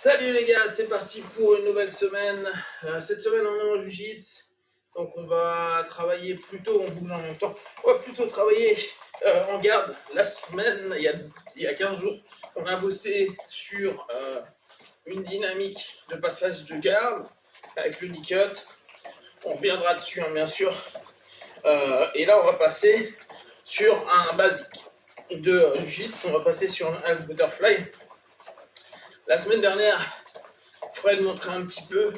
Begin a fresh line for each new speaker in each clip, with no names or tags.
Salut les gars, c'est parti pour une nouvelle semaine. Cette semaine on est en jiu-jitsu, donc on va travailler plutôt, on bouge en même temps, on va plutôt travailler en garde. La semaine, il y a 15 jours, on a bossé sur une dynamique de passage de garde avec le knee cut. On reviendra dessus bien sûr. Et là on va passer sur un basique de jiu-jitsu, on va passer sur un half butterfly. La semaine dernière, Fred montrait un petit peu,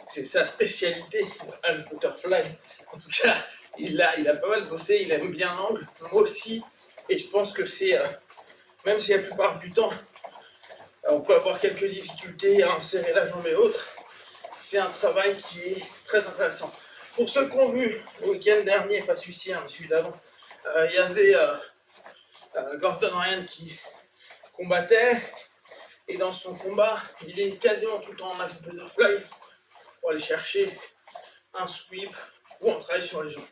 c'est sa spécialité, le half butterfly. En tout cas, il a pas mal bossé, il aime bien l'angle, moi aussi. Et je pense que c'est, même si la plupart du temps, on peut avoir quelques difficultés à insérer la jambe et autres, c'est un travail qui est très intéressant. Pour ceux qui ont vu le week-end dernier, pas celui-ci, mais celui d'avant, il y avait Gordon Ryan qui combattait. Et dans son combat, il est quasiment tout le temps en half butterfly pour aller chercher un sweep ou un travail sur les jambes.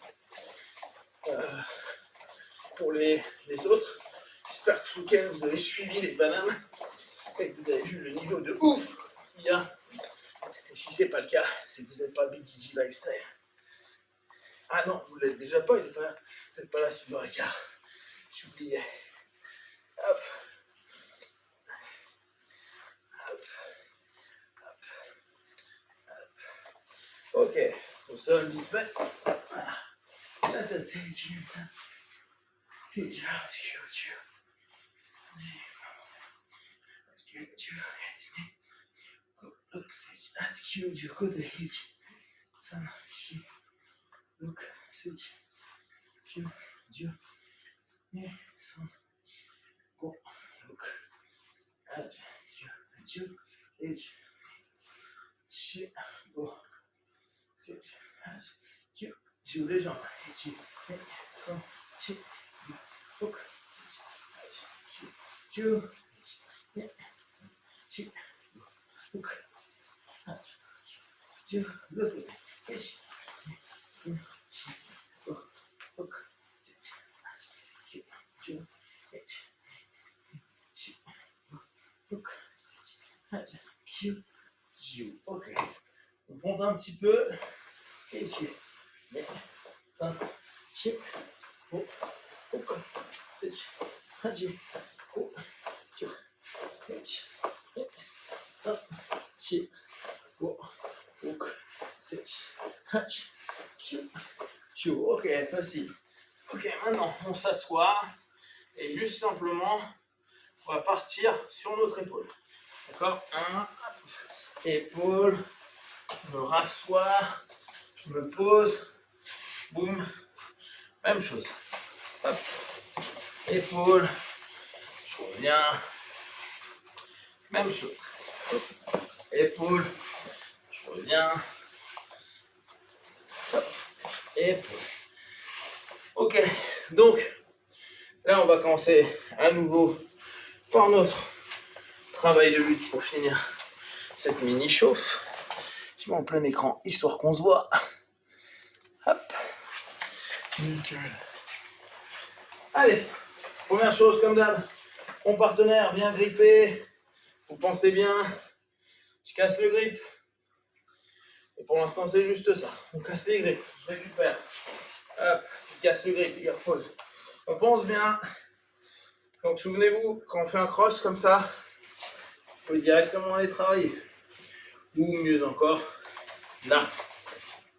Pour les autres, j'espère que ce week-end vous avez suivi les bananes et que vous avez vu le niveau de ouf qu'il y a. Et si c'est pas le cas, c'est que vous n'êtes pas BTG Lifestyle. Ah non, vous l'êtes déjà pas, vous n'êtes pas là 6h15. J'oubliais. Hop. Ok, au sol vite fait. La tête, j'ouvre les jambes. Ok, on monte un petit peu et tu ok, facile. Ok, maintenant on s'assoit et juste simplement on va partir sur notre épaule. D'accord, épaule, je me rassois, je me pose, boum, même chose. Hop, épaule, je reviens, même chose. Hop, épaule, je reviens, hop, épaule. Ok, donc là on va commencer à nouveau par notre travail de lutte pour finir cette mini chauffe. Je mets en plein écran histoire qu'on se voit. Hop, nickel. Allez, première chose comme d'hab, mon partenaire vient gripper. Vous pensez bien, je casse le grip. Et pour l'instant c'est juste ça, on casse les grippes, je récupère. Hop, je casse le grip, il repose. On pense bien. Donc souvenez-vous, quand on fait un cross comme ça, on peut directement aller travailler. Ou mieux encore, là.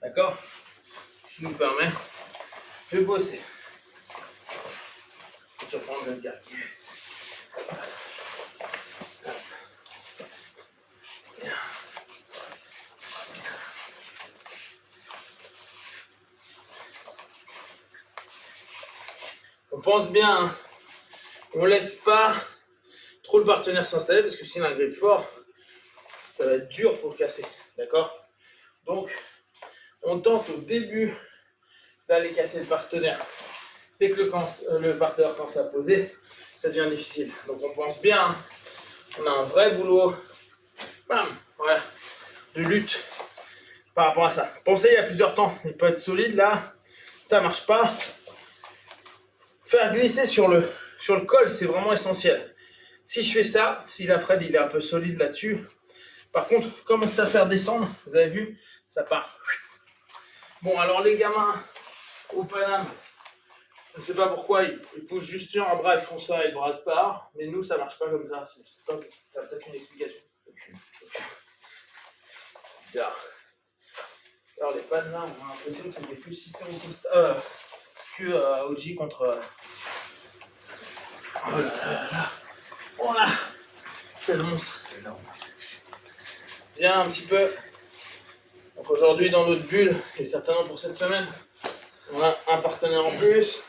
D'accord? Ce qui nous permet de bosser. Je vais prendre le gars. Yes. On pense bien, hein. On ne laisse pas trop le partenaire s'installer parce que s'il a un grip fort, ça va être dur pour le casser. D'accord? Donc, on tente au début d'aller casser le partenaire. Dès que le partenaire commence à poser, ça devient difficile. Donc on pense bien, hein. On a un vrai boulot, bam, voilà, de lutte par rapport à ça. Pensez, il y a plusieurs temps, il peut être solide là, ça marche pas. Faire glisser sur le col, c'est vraiment essentiel. Si je fais ça, si la Fred il est un peu solide là-dessus, Par contre, commence à faire descendre, vous avez vu, ça part. Bon, alors les gamins au Paname, je ne sais pas pourquoi, ils poussent juste un bras, ils font ça et le bras se part, mais nous, ça ne marche pas comme ça. Ça a peut-être une explication. Bizarre. Alors les pannes là, on a l'impression que c'était plus Cicero Costa que OG contre. Oh là là là. Voilà. Quel monstre. Viens un petit peu. Donc aujourd'hui dans notre bulle, et certainement pour cette semaine, on a un partenaire en plus.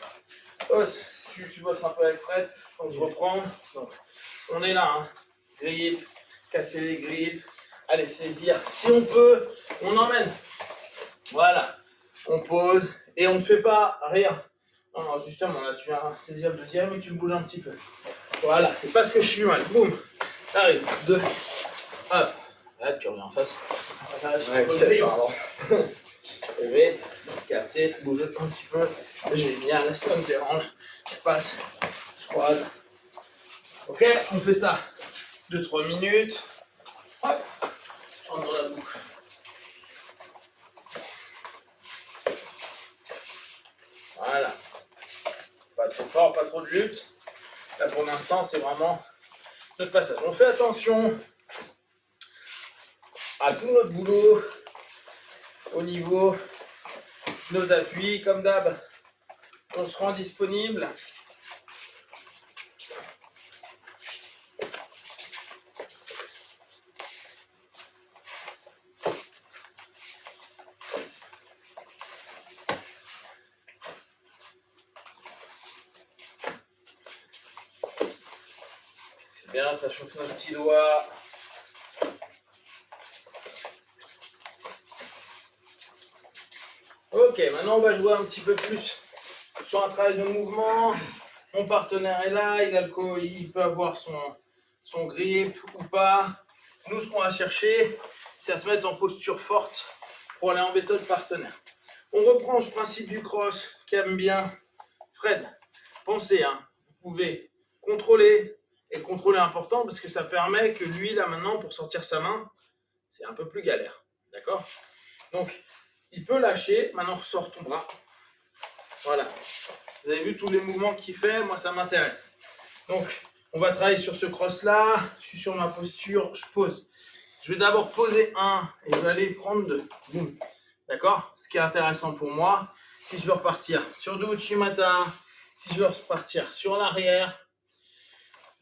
Oh, si tu bosses un peu avec Fred, donc je reprends. Donc on est là, hein. Grip, casser les grippes, allez saisir. Si on peut, on emmène. Voilà, on pose et on ne fait pas rien. Non, justement, là, tu viens saisir le deuxième et tu bouges un petit peu. Voilà, c'est parce que je suis mal. Boum, arrive, 2, hop. Là, tu reviens en face. Pardon. Lever, casser, bouger un petit peu. Génial, là, ça me dérange. Je passe, je croise. Ok, on fait ça 2-3 minutes. Hop, je rentre dans la boucle. Voilà. Pas trop fort, pas trop de lutte. Là pour l'instant, c'est vraiment notre passage. On fait attention à tout notre boulot au niveau de nos appuis. Comme d'hab, on se rend disponible. Bien, ça chauffe nos petits doigts. Ok, maintenant on va jouer un petit peu plus sur un travail de mouvement. Mon partenaire est là, il peut avoir son grip ou pas. Nous, ce qu'on va chercher, c'est à se mettre en posture forte pour aller embêter le partenaire. On reprend ce principe du cross qu'aime bien Fred. Pensez, hein, vous pouvez contrôler. Et le contrôle est important parce que ça permet que lui, là maintenant, pour sortir sa main, c'est un peu plus galère. D'accord? Donc, il peut lâcher. Maintenant, ressort ton bras. Voilà. Vous avez vu tous les mouvements qu'il fait? Moi, ça m'intéresse. Donc, on va travailler sur ce cross-là. Je suis sur ma posture. Je pose. Je vais d'abord poser un et je vais aller prendre deux. Boum. D'accord? Ce qui est intéressant pour moi, si je veux repartir sur du Uchimata, si je veux repartir sur l'arrière,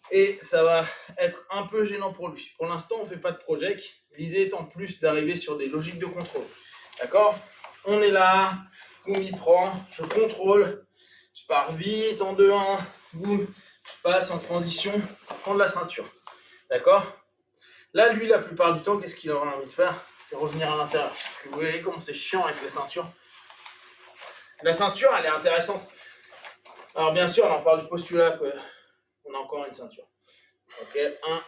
et ça va être un peu gênant pour lui. Pour l'instant, on ne fait pas de project. L'idée étant plus d'arriver sur des logiques de contrôle. D'accord? On est là. Boum, il prend. Je contrôle. Je pars vite en 2-1. Boum. Je passe en transition. Prendre la ceinture. D'accord? Là, lui, la plupart du temps, qu'est-ce qu'il aura envie de faire? C'est revenir à l'intérieur. Vous voyez comment c'est chiant avec les ceintures. La ceinture, elle est intéressante. Alors, bien sûr, là, on parle du postulat que on a encore une ceinture. Ok, 1,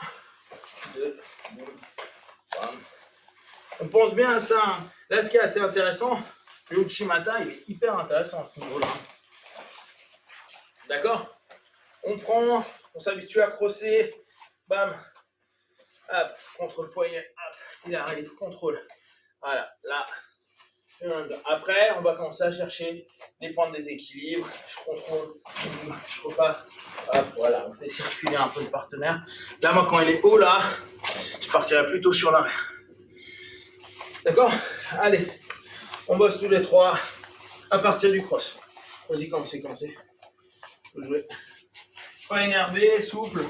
2, boum, bam. On pense bien à ça. Hein. Là, ce qui est assez intéressant, le Uchimata, il est hyper intéressant à ce niveau-là. D'accord? On prend, on s'habitue à crosser, bam, hop, contre le poignet, hop, il arrive, contrôle. Voilà, là. Après, on va commencer à chercher des points de déséquilibre. Je contrôle, je repars. Hop, voilà, on fait circuler un peu le partenaire. Là, moi, quand il est haut, là, je partirai plutôt sur l'arrière. D'accord? Allez, on bosse tous les trois à partir du cross. Vas-y, commencez. Faut jouer. Pas énervé, souple.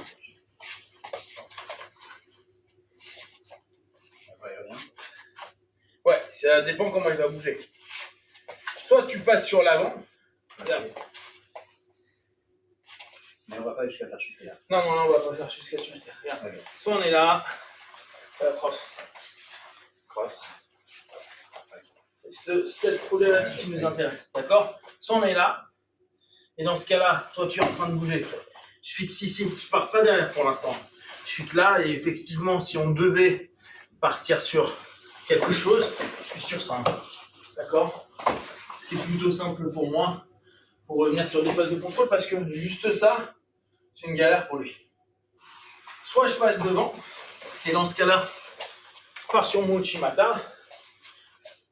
Ouais, ça dépend comment il va bouger. Soit tu passes sur l'avant. Regarde.
Mais on va pas jusqu'à faire chuter là.
Non, on va pas faire jusqu'à chuter. Regarde. Okay. Soit on est là. Cross. C'est cette problématique qui nous intéresse. D'accord? Soit on est là. Et dans ce cas-là, toi tu es en train de bouger. Je fixe ici. Je pars pas derrière pour l'instant. Je fixe là et effectivement, si on devait partir sur quelque chose, je suis sur ça. D'accord? Ce qui est plutôt simple pour moi, pour revenir sur des phases de contrôle, parce que juste ça, c'est une galère pour lui. Soit je passe devant, et dans ce cas-là, pars sur mon Uchimata.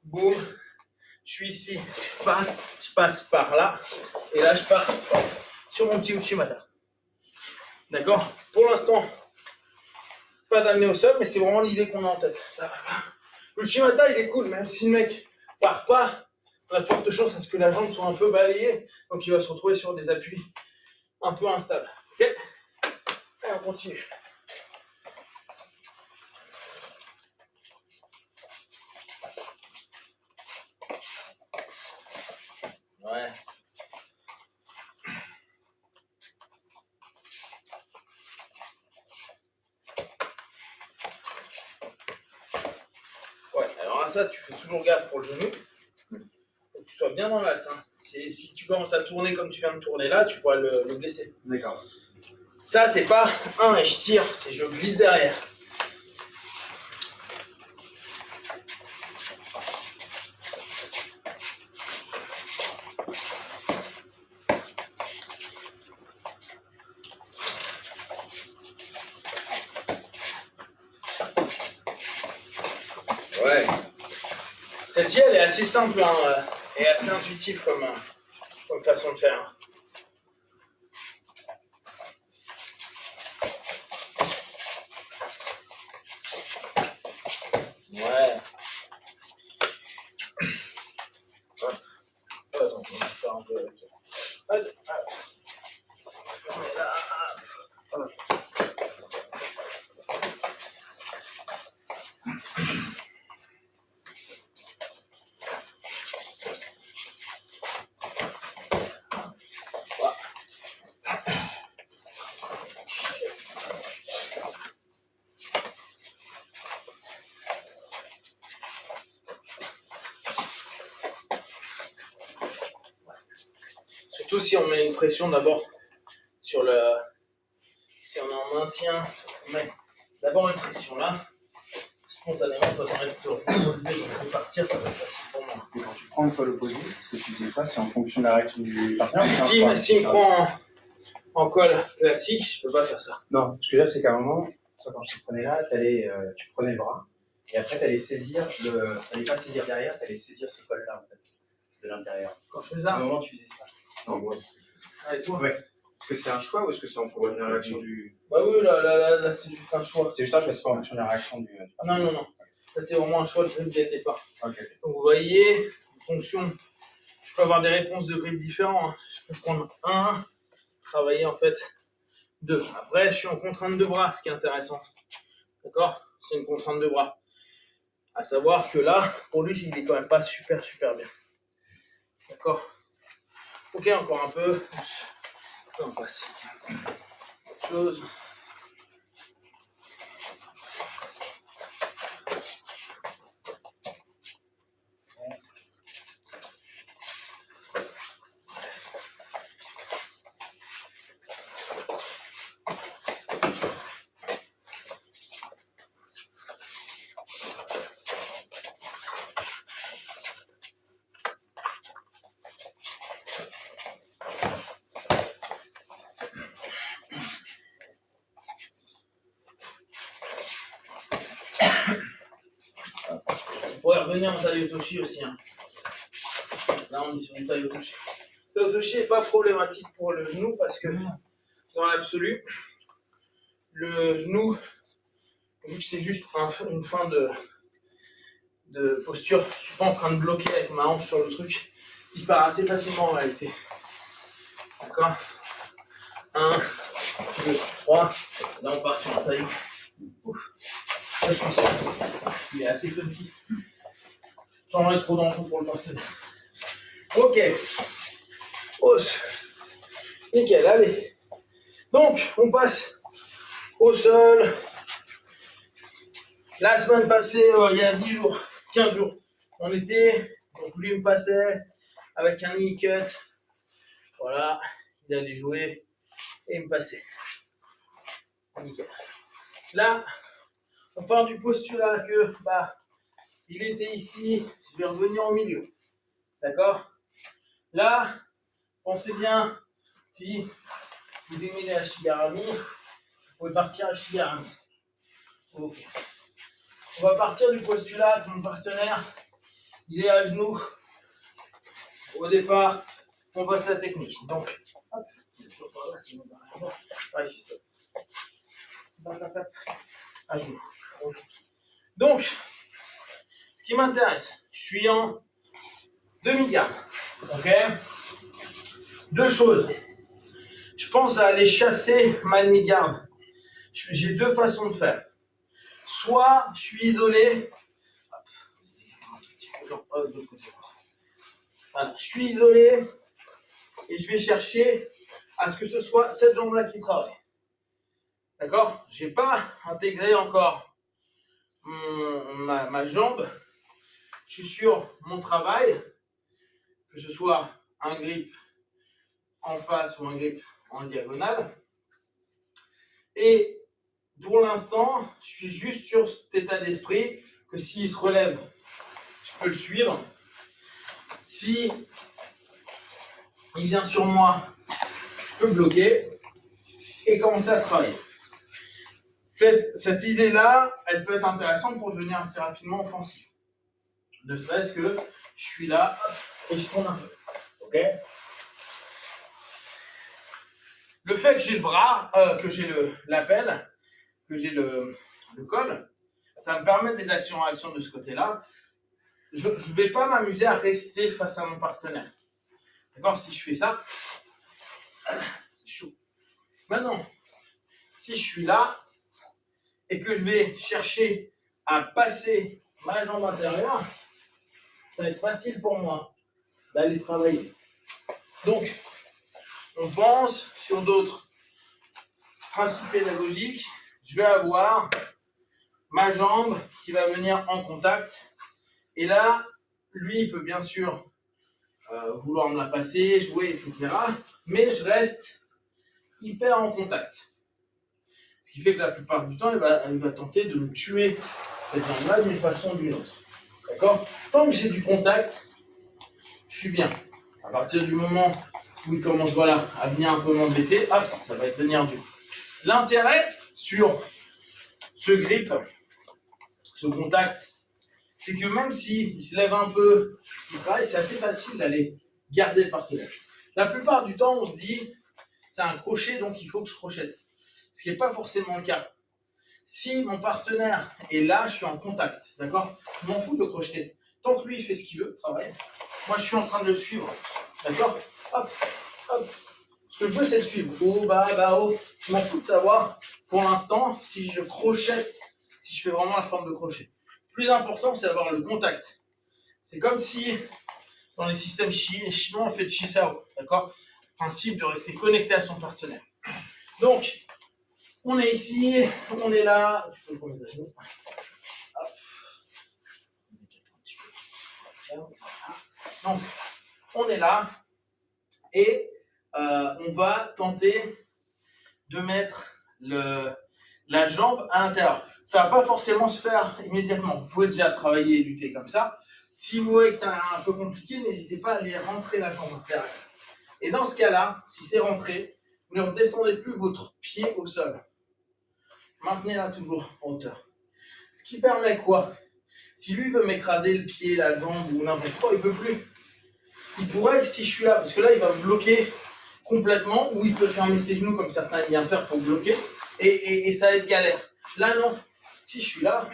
Boum. Je suis ici, je passe par là. Et là, je pars sur mon petit Uchimata. D'accord? Pour l'instant, pas d'amener au sol, mais c'est vraiment l'idée qu'on a en tête. L'Uchimata, il est cool, même si le mec part pas, on a de fortes chances à ce que la jambe soit un peu balayée, donc il va se retrouver sur des appuis un peu instables. Ok? Allez, on continue. Ouais. Ouais, alors à ça, tu fais toujours gaffe pour le genou. Faut que tu sois bien dans l'axe. Hein. Si tu commences à tourner comme tu viens de tourner là, tu pourras le blesser.
D'accord.
Ça, c'est pas un, je tire, c'est je glisse derrière. Ouais. Celle-ci, elle est assez simple hein, et assez intuitive comme façon de faire. Ouais. Attends, on va faire un peu avec. Allez, on est là. Surtout si on met une pression d'abord sur le. Si on est en maintien, on met d'abord une pression là. Spontanément, toi t'arrêtes de te relever, de partir, ça va être facile pour moi.
Et quand tu prends une fois l'opposé, ce que tu faisais pas, c'est en fonction de la réaction du partenaire.
Si me prend en col classique, je peux pas faire ça.
Non, ce que je veux dire, c'est qu'à un moment, toi, quand je te prenais là, tu prenais le bras, et après, t'allais pas saisir derrière, t'allais saisir ce col-là, en fait, de l'intérieur.
Quand je fais ça.
À un moment, tu faisais ça.
Non, moi, c'est.
Allez, toi.
Ouais.
Est-ce que c'est un choix ou est-ce que c'est en fonction de la réaction du.
Bah oui, là c'est juste un choix.
C'est juste un choix, c'est pas en fonction de la réaction du partenaire.
Non. Ça, c'est vraiment un choix de grip dès le départ.
Ok.
Donc, vous voyez, en fonction, je peux avoir des réponses de grip différents. Hein. Je peux prendre un, travailler en fait deux. Après, je suis en contrainte de bras, ce qui est intéressant. D'accord? C'est une contrainte de bras. À savoir que là, pour lui, il est quand même pas super bien. D'accord? Ok, encore un peu. Là, on passe. Autre chose. On pourrait revenir en Taiotoshi aussi. Hein. Là, on est sur une Taiotoshi. Taiotoshi n'est pas problématique pour le genou parce que, dans l'absolu, le genou, vu que c'est juste une fin de posture, je suis pas en train de bloquer avec ma hanche sur le truc, il part assez facilement en réalité. D'accord? 1, 2, 3. Là, on part sur un taillot. Là, je pense qu'il est assez funky. Sans être trop dangereux pour le partenaire. Ok. Hausse. Nickel, allez. Donc, on passe au sol. La semaine passée, il y a 10 jours, 15 jours, on était, donc lui me passait avec un knee cut. Voilà, il allait jouer et il me passait. Nickel. Là, on part du postulat que, il était ici, je vais revenir au milieu. D'accord? Là, pensez bien, si vous aimez les Ashigarami, vous pouvez partir à Ashigarami. Ok. On va partir du postulat que mon partenaire, il est à genoux. Au départ, on bosse la technique. Donc, hop, par là, sinon, par ici, stop. À genoux. Okay. Donc, ce qui m'intéresse, je suis en demi-garde. Ok? Deux choses. Je pense à aller chasser ma demi-garde. J'ai deux façons de faire. Soit je suis isolé. Voilà, je suis isolé et je vais chercher à ce que ce soit cette jambe-là qui travaille. D'accord? J'ai pas intégré encore ma jambe. Je suis sur mon travail, que ce soit un grip en face ou un grip en diagonale. Et pour l'instant, je suis juste sur cet état d'esprit que s'il se relève, je peux le suivre. Si il vient sur moi, je peux bloquer et commencer à travailler. Cette idée-là, elle peut être intéressante pour devenir assez rapidement offensif. Ne serait-ce que je suis là et je tourne un peu. Ok? Le fait que j'ai le bras, que j'ai l'appel, que j'ai le col, ça me permet des actions-réactions de ce côté-là. Je ne vais pas m'amuser à rester face à mon partenaire. D'accord? Si je fais ça, c'est chaud. Maintenant, si je suis là et que je vais chercher à passer ma jambe intérieure, ça va être facile pour moi d'aller travailler. Donc, on pense sur d'autres principes pédagogiques. Je vais avoir ma jambe qui va venir en contact. Et là, lui, il peut bien sûr vouloir me la passer, jouer, etc. Mais je reste hyper en contact. Ce qui fait que la plupart du temps, il va tenter de me tuer cette jambe-là d'une façon ou d'une autre. D'accord? Tant que j'ai du contact, je suis bien. À partir du moment où il commence à venir un peu m'embêter, hop, ça va devenir dur. L'intérêt sur ce grip, ce contact, c'est que même s'il se lève un peu, il travaille, c'est assez facile d'aller garder le partenaire. La plupart du temps, on se dit, c'est un crochet, donc il faut que je crochette. Ce qui n'est pas forcément le cas. Si mon partenaire est là, je suis en contact, d'accord? Je m'en fous de le crocheter. Tant que lui, il fait ce qu'il veut, travaille. Moi, je suis en train de le suivre, d'accord? Hop, hop. Ce que je veux, c'est le suivre. Haut, bas, haut. Je m'en fous de savoir, pour l'instant, si je crochette, si je fais vraiment la forme de crochet. Le plus important, c'est d'avoir le contact. C'est comme si, dans les systèmes chinois, on fait de Chisao, d'accord? Principe de rester connecté à son partenaire. Donc, on est ici, on est là. Je peux le remettre à genoux. Hop. Donc, on est là et on va tenter de mettre la jambe à l'intérieur. Ça ne va pas forcément se faire immédiatement. Vous pouvez déjà travailler et lutter comme ça. Si vous voyez que c'est un peu compliqué, n'hésitez pas à aller rentrer la jambe à l'intérieur. Et dans ce cas-là, si c'est rentré, ne redescendez plus votre pied au sol. Maintenez-la toujours en hauteur. Ce qui permet quoi? Si lui veut m'écraser le pied, la jambe ou n'importe quoi, il ne peut plus. Il pourrait, si je suis là, parce que là, il va me bloquer complètement, ou il peut fermer ses genoux comme certains aiment bien faire pour bloquer, et ça va être galère. Là, non. Si je suis là,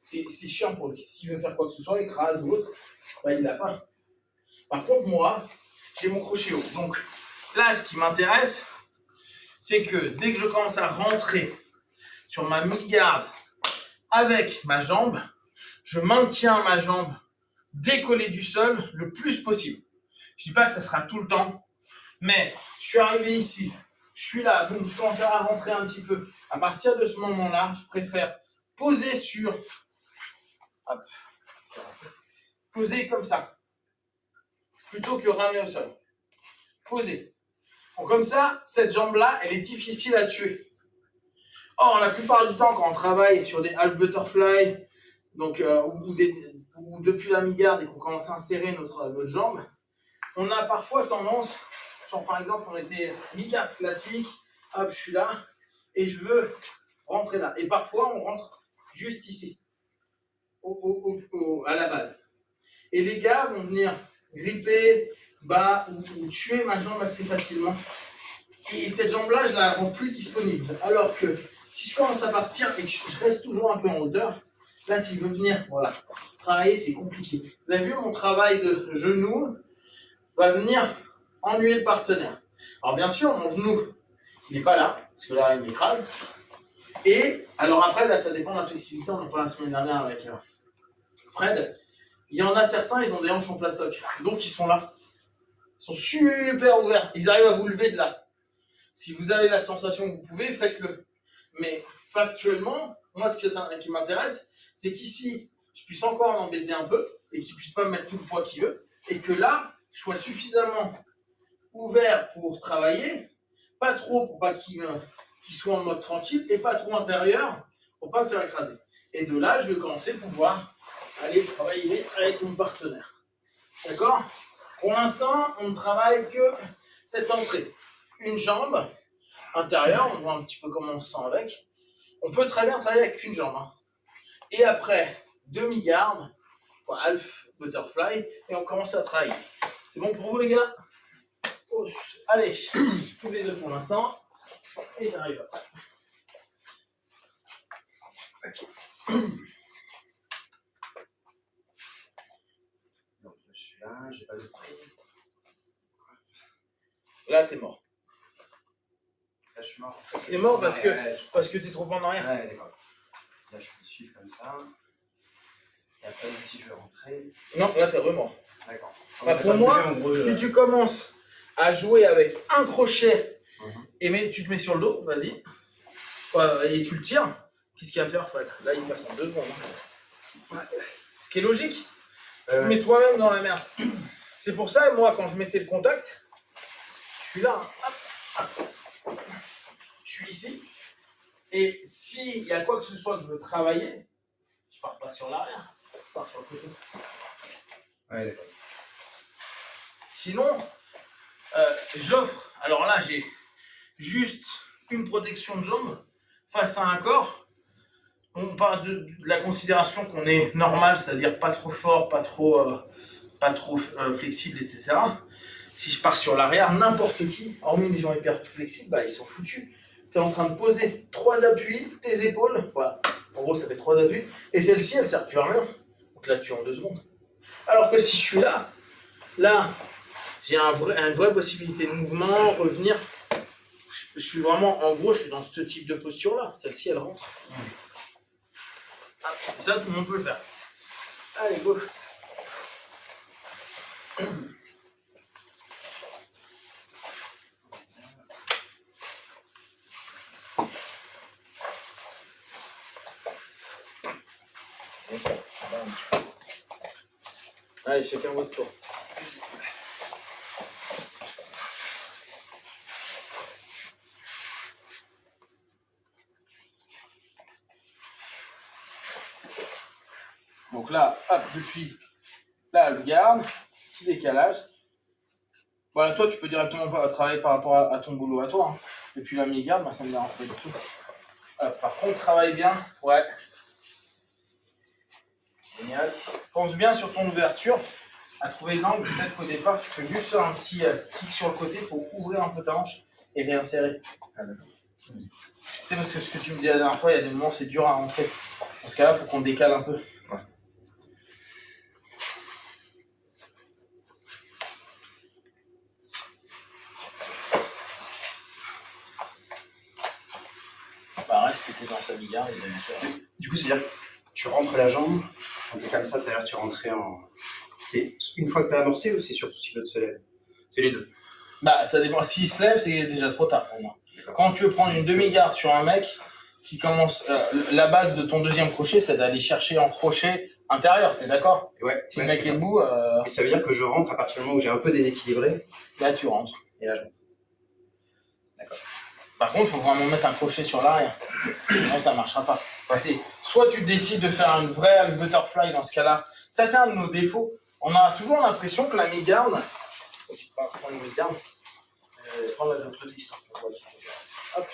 c'est chiant pour lui. S'il veut faire quoi que ce soit, écrase ou autre, bah, il l'a pas. Par contre, moi, j'ai mon crochet haut. Donc là, ce qui m'intéresse, c'est que dès que je commence à rentrer sur ma mi-garde avec ma jambe, je maintiens ma jambe décollée du sol le plus possible. Je ne dis pas que ça sera tout le temps, mais je suis arrivé ici, je suis là, donc je commence à rentrer un petit peu. À partir de ce moment-là, je préfère poser sur... Hop, poser comme ça, plutôt que ramener au sol. Poser. Donc comme ça, cette jambe-là, elle est difficile à tuer. Or, la plupart du temps, quand on travaille sur des half butterfly, donc, ou depuis la mi-garde et qu'on commence à insérer notre jambe, on a parfois tendance, par exemple, on était mi-garde classique, hop, je suis là, et je veux rentrer là. Et parfois, on rentre juste ici. à la base. Et les gars vont venir gripper, bas ou tuer ma jambe assez facilement. Et cette jambe-là, je la rends plus disponible. Alors que si je commence à partir et que je reste toujours un peu en hauteur, là, s'il veut venir, voilà, travailler, c'est compliqué. Vous avez vu, mon travail de genou va venir ennuyer le partenaire. Alors bien sûr, mon genou, il n'est pas là, parce que là, il m'écrase. Et alors après, là, ça dépend de la flexibilité. On en parlait la semaine dernière avec Fred. Il y en a certains, ils ont des hanches en plastoc. Donc, ils sont là. Ils sont super ouverts. Ils arrivent à vous lever de là. Si vous avez la sensation que vous pouvez, faites-le. Mais factuellement, moi, ce qui m'intéresse, c'est qu'ici, je puisse encore l'embêter un peu et qu'il ne puisse pas me mettre tout le poids qu'il veut. Et que là, je sois suffisamment ouvert pour travailler, pas trop pour pas qu'il soit en mode tranquille et pas trop intérieur pour pas me faire écraser. Et de là, je vais commencer à pouvoir aller travailler avec mon partenaire. D'accord? Pour l'instant, on ne travaille que cette entrée. Une jambe intérieure, on voit un petit peu comment on se sent avec. On peut très bien travailler avec une jambe. Hein. Et après, demi-garde, half butterfly, et on commence à travailler. C'est bon pour vous les gars? Allez, tous les deux pour l'instant, et j'arrive après.
Ok. Donc je suis là, j'ai pas de prise.
Là, t'es mort.
Là, je suis mort.
T'es mort parce que t'es trop en arrière.
Ouais, d'accord. Là, je peux suivre comme ça. Et après, si je veux rentrer.
Non, là, t'es remort.
D'accord.
Bah, pour moi, si tu commences à jouer avec un crochet et tu te mets sur le dos, vas-y. Et tu le tires, qu'est-ce qu'il va faire, Fred? Là, il passe en 2 secondes. Ouais. Ce qui est logique. Tu te mets toi-même dans la merde. C'est pour ça, moi, quand je mettais le contact, je suis là. Hop, hop. Je suis ici. Et s'il y a quoi que ce soit que je veux travailler, je pars pas sur l'arrière, je pars sur le côté.
Ouais, d'accord.
Sinon, j'offre, alors là j'ai juste une protection de jambe face à un corps. On parle de la considération qu'on est normal, c'est-à-dire pas trop fort, pas trop flexible, etc. Si je pars sur l'arrière, n'importe qui, hormis les gens hyper flexibles, bah, ils sont foutus. Tu es en train de poser 3 appuis, tes épaules, voilà. En gros ça fait 3 appuis, et celle-ci elle sert plus à rien. Donc là tu es en 2 secondes. Alors que si je suis là, j'ai une vraie possibilité de mouvement, revenir. Je suis vraiment, en gros, je suis dans ce type de posture-là. Celle-ci, elle rentre. Ah, ça, tout le monde peut le faire. Allez, go. Allez, chacun votre tour. Donc là, hop, depuis là, le garde, petit décalage. Voilà, toi, tu peux directement travailler par rapport à ton boulot à toi. Hein. Depuis la mi-garde, moi, ça ne me dérange pas du tout. Par contre, travaille bien. Ouais. Génial. Pense bien sur ton ouverture, à trouver l'angle. Peut-être qu'au départ, tu fais juste un petit kick sur le côté pour ouvrir un peu ta hanche et réinsérer. Tu sais, parce que ce que tu me disais la dernière fois, il y a des moments où c'est dur à rentrer. Dans ce cas-là, il faut qu'on décale un peu. Ouais. Pareil, c'était dans sa bigarre, il a faire.
Du coup, c'est-à-dire que tu rentres la jambe, quand t'es comme ça, d'ailleurs, tu rentrais en. C'est une fois que t'as amorcé ou c'est surtout si l'autre se lève? C'est les deux.
Bah, ça dépend. S'il se lève, c'est déjà trop tard pour moi. Quand tu veux prendre une demi-garde sur un mec qui commence, la base de ton deuxième crochet, c'est d'aller chercher en crochet intérieur, t'es d'accord?
Ouais.
Si le mec est debout.
Mais ça veut dire que je rentre à partir du moment où j'ai un peu déséquilibré.
Là, tu rentres.
Et là, je rentre. D'accord.
Par contre, il faut vraiment mettre un crochet sur l'arrière. Sinon, ça ne marchera pas. Enfin, soit tu décides de faire une vraie butterfly dans ce cas-là. Ça, c'est un de nos défauts. On a toujours l'impression que la mi-garde. Si tu prends une mi-garde, prends la autre histoire. Hop.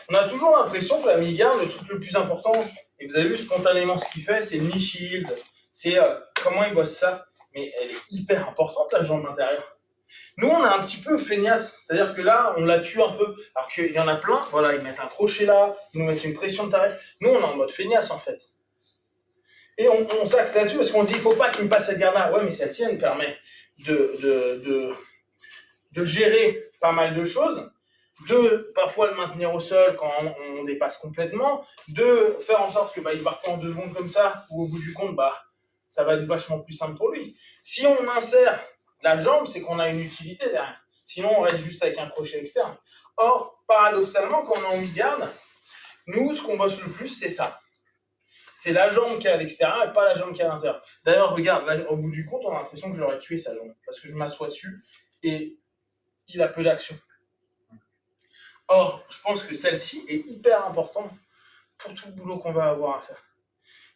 On a toujours l'impression que la mi-garde, le truc le plus important, et vous avez vu spontanément ce qu'il fait, c'est le knee shield, c'est comment il bosse ça, mais elle est hyper importante la jambe intérieure. Nous, on est un petit peu feignasse, c'est-à-dire que là, on la tue un peu, alors qu'il y en a plein, voilà, ils mettent un crochet là, ils nous mettent une pression de taré. Nous, on est en mode feignasse en fait. Et on s'axe là-dessus parce qu'on se dit, il faut pas qu'il me passe cette garde-là. Ouais, mais celle-ci, elle me permet de gérer pas mal de choses, de parfois le maintenir au sol quand on dépasse complètement, de faire en sorte que il se barre pas en 2 secondes comme ça, ou au bout du compte, ça va être vachement plus simple pour lui. Si on insère la jambe, c'est qu'on a une utilité derrière. Sinon, on reste juste avec un crochet externe. Or, paradoxalement, quand on est en mi-garde, nous, ce qu'on bosse le plus, c'est ça. C'est la jambe qui est à l'extérieur et pas la jambe qui est à l'intérieur. D'ailleurs, regarde, là, au bout du compte, on a l'impression que je l'aurais tué sa jambe. Parce que je m'assois dessus et il a peu d'action. Or, je pense que celle-ci est hyper importante pour tout le boulot qu'on va avoir à faire.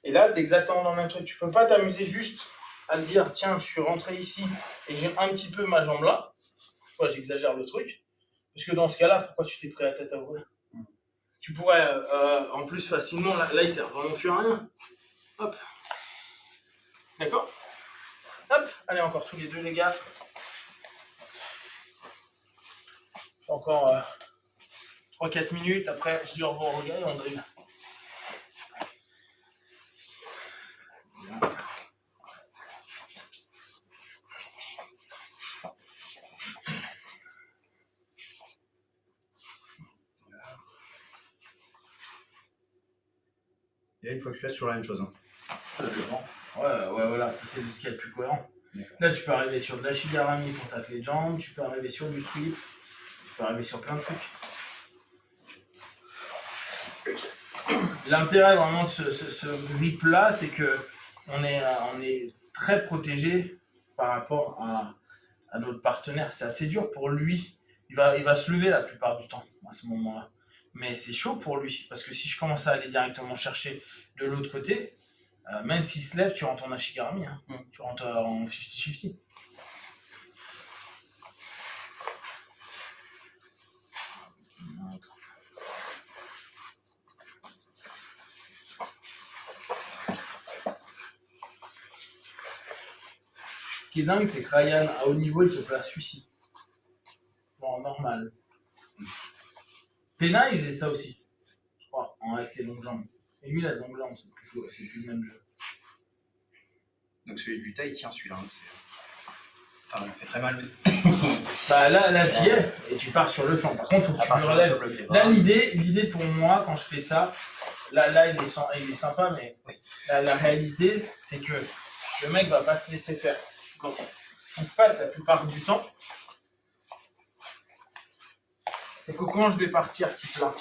Et là, tu es exactement dans le même truc. Tu peux pas t'amuser juste à te dire, tiens, je suis rentré ici et j'ai un petit peu ma jambe là. Pourquoi j'exagère le truc? Parce que dans ce cas-là, pourquoi tu t'es pris la tête à ouvrir? Tu pourrais, en plus, facilement, là, il sert vraiment plus à rien. Hop. D'accord? Hop. Allez, encore tous les deux, les gars. Encore 3-4 minutes. Après, je dis au revoir aux gars et on drill.
Et là, une fois que tu fais toujours la même chose. Hein.
Ouais, voilà, ça c'est ce qu'il y a de plus cohérent. Là, tu peux arriver sur de la shigarami pour tâter les jambes, tu peux arriver sur du sweep, tu peux arriver sur plein de trucs. L'intérêt vraiment de ce grip-là, c'est que on est très protégé par rapport à notre partenaire. C'est assez dur pour lui. Il va se lever la plupart du temps à ce moment-là. Mais c'est chaud pour lui, parce que si je commence à aller directement chercher de l'autre côté, même s'il se lève, tu rentres en ashigarami, hein. Tu rentres en 50-50. Ce qui est dingue, c'est que Ryan, à haut niveau, il te place ici. Bon, normal. Pena, il faisait ça aussi, je crois, avec ses longues jambes. Et lui, il a de longues jambes, c'est plus le même jeu.
Donc celui du Utah, il tient celui-là. Hein, enfin, il fait très mal.
Là, tu y es, et tu pars sur le flanc. Par contre, il faut que tu le relèves. Là, l'idée pour moi, quand je fais ça, là il est sympa, mais la réalité, c'est que le mec va pas se laisser faire. Donc, ce qui se passe la plupart du temps, c'est que quand je vais partir type là,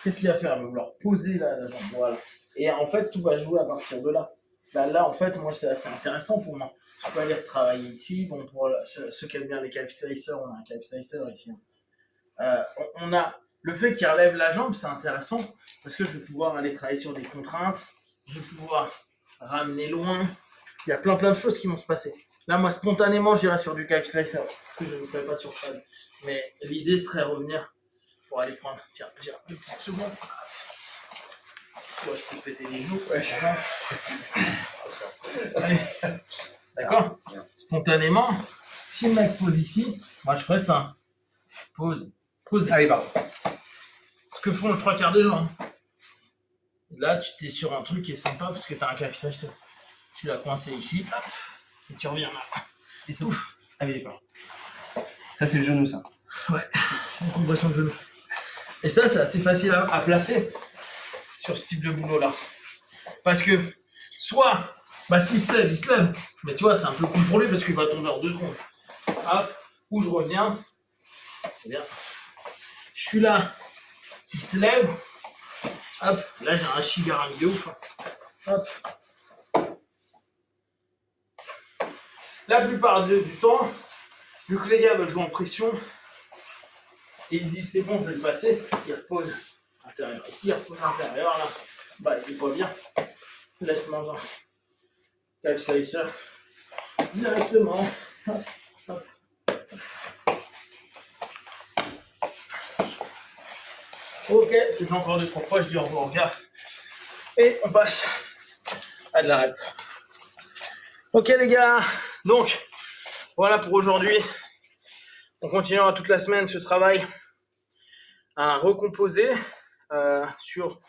qu'est-ce qu'il va faire? Il va vouloir poser la jambe, voilà. Et en fait, tout va jouer à partir de là. Là, en fait, moi, c'est assez intéressant pour moi. Je peux aller retravailler ici. Bon, pour ceux qui aiment bien les calf slicers, on a un calf slicer ici. On a le fait qu'il relève la jambe, c'est intéressant parce que je vais pouvoir aller travailler sur des contraintes. Je vais pouvoir ramener loin. Il y a plein de choses qui vont se passer. Là, moi, spontanément, j'irai sur du calf slicer parce que je ne ferai pas sur Fred. Mais l'idée serait revenir pour aller prendre. Tiens, une petite seconde. Moi, je peux péter les joues. Ouais. D'accord. Spontanément, si le mec pose ici, moi je ferais ça. Pose.
Allez, pardon.
Ce que font le 3/4 des gens. Là, tu t'es sur un truc qui est sympa parce que tu as un calf slicer. Tu l'as coincé ici, hop, et tu reviens là.
Et tout. Ah oui, d'accord. Ça, c'est le genou, ça.
Ouais, c'est une compression de genou. Et ça, c'est assez facile à placer sur ce type de boulot-là. Parce que, soit, s'il se lève, il se lève. Mais tu vois, c'est un peu cool pour lui parce qu'il va tomber en 2 secondes. Hop, où je reviens. Bien. Je suis là, il se lève. Hop, là j'ai un shigarami de ouf. Hop. La plupart du temps, vu que les gars veulent jouer en pression, et ils se disent c'est bon, je vais le passer, ils reposent intérieur. Ici, il repose intérieur, là, il est pas bien. Laisse manger. Calf slicer. Directement. Hop, hop. Ok, faites encore 2-3 fois, je dis au revoir au gars. Et on passe à de la rep. Ok les gars, donc voilà pour aujourd'hui. On continuera toute la semaine ce travail à recomposer sur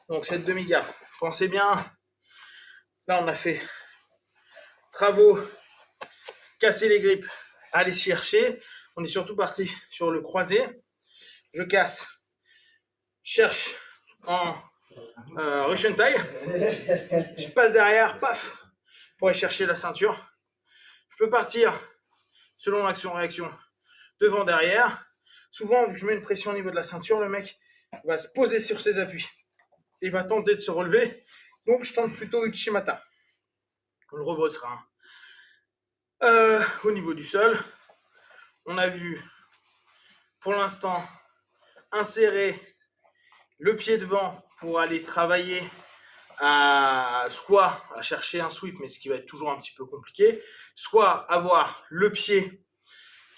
donc cette demi-gamme. Pensez bien, là on a fait travaux, casser les grippes, aller chercher. On est surtout parti sur le croisé. Je casse, cherche en Russian tie. Je passe derrière, paf, pour aller chercher la ceinture. Je peux partir selon l'action-réaction devant, derrière. Souvent, vu que je mets une pression au niveau de la ceinture, le mec va se poser sur ses appuis. Il va tenter de se relever. Donc, je tente plutôt Uchimata. On le rebossera. Au niveau du sol, on a vu, pour l'instant, insérer le pied devant pour aller travailler soit à chercher un sweep, mais ce qui va être toujours un petit peu compliqué, soit avoir le pied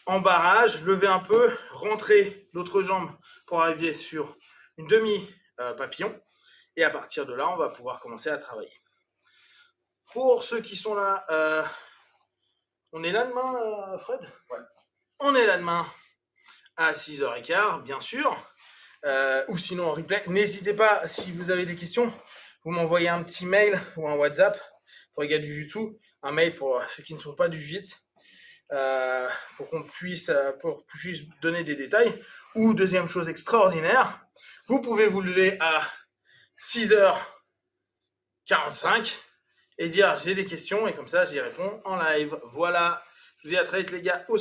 en barrage, lever un peu, rentrer l'autre jambe pour arriver sur une demi-papillon. Et à partir de là, on va pouvoir commencer à travailler. Pour ceux qui sont là, on est là demain, Fred ?
Ouais.
On est là demain à 6h15, bien sûr. Ou sinon en replay. N'hésitez pas, si vous avez des questions, vous m'envoyez un petit mail ou un WhatsApp pour les gars du Jiu-Jitsu, un mail pour ceux qui ne sont pas du Jiu-Jitsu, pour qu'on puisse donner des détails. Ou deuxième chose extraordinaire, vous pouvez vous lever à 6h45 et dire j'ai des questions et comme ça j'y réponds en live. Voilà, je vous dis à très vite les gars, ous.